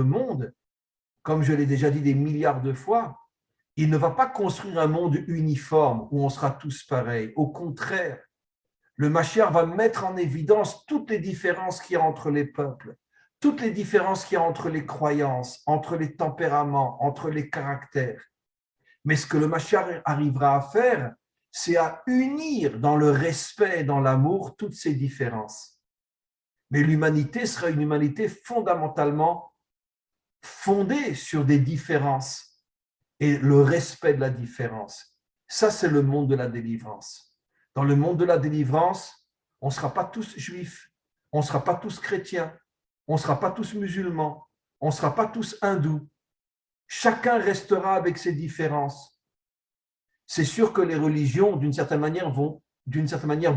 monde, comme je l'ai déjà dit des milliards de fois, il ne va pas construire un monde uniforme où on sera tous pareils. Au contraire, le Mashiach va mettre en évidence toutes les différences qu'il y a entre les peuples, toutes les différences qu'il y a entre les croyances, entre les tempéraments, entre les caractères. Mais ce que le Mashiach arrivera à faire, c'est à unir dans le respect et dans l'amour toutes ces différences. Mais l'humanité sera une humanité fondamentalement fondée sur des différences et le respect de la différence. Ça, c'est le monde de la délivrance. Dans le monde de la délivrance, on ne sera pas tous juifs, on ne sera pas tous chrétiens, on ne sera pas tous musulmans, on ne sera pas tous hindous. Chacun restera avec ses différences. C'est sûr que les religions, d'une certaine manière, vont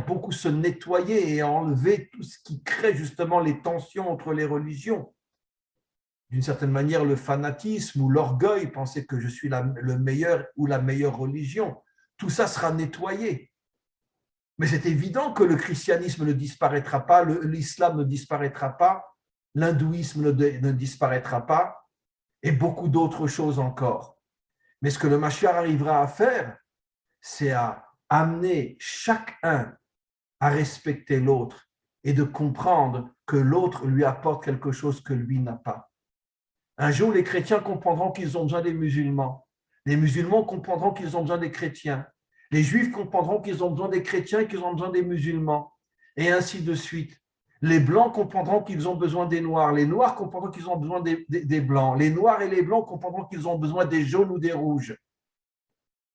beaucoup se nettoyer et enlever tout ce qui crée justement les tensions entre les religions. D'une certaine manière, le fanatisme ou l'orgueil, penser que je suis le meilleur ou la meilleure religion, tout ça sera nettoyé. Mais c'est évident que le christianisme ne disparaîtra pas, l'islam ne disparaîtra pas, l'hindouisme ne disparaîtra pas, et beaucoup d'autres choses encore. Mais ce que le Mashiach arrivera à faire, c'est à amener chacun à respecter l'autre et de comprendre que l'autre lui apporte quelque chose que lui n'a pas. Un jour, les chrétiens comprendront qu'ils ont besoin des musulmans. Les musulmans comprendront qu'ils ont besoin des chrétiens. Les juifs comprendront qu'ils ont besoin des chrétiens et qu'ils ont besoin des musulmans. Et ainsi de suite. Les blancs comprendront qu'ils ont besoin des noirs. Les noirs comprendront qu'ils ont besoin des blancs. Les noirs et les blancs comprendront qu'ils ont besoin des jaunes ou des rouges.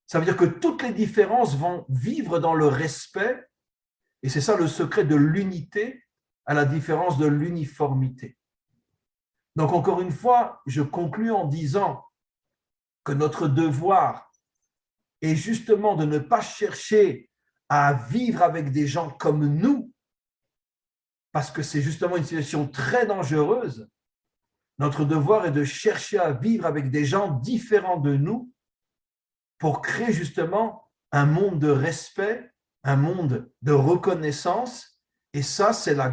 Ça veut dire que toutes les différences vont vivre dans le respect. Et c'est ça le secret de l'unité à la différence de l'uniformité. Donc, encore une fois, je conclus en disant que notre devoir est justement de ne pas chercher à vivre avec des gens comme nous, parce que c'est justement une situation très dangereuse. Notre devoir est de chercher à vivre avec des gens différents de nous pour créer justement un monde de respect, un monde de reconnaissance. Et ça, c'est la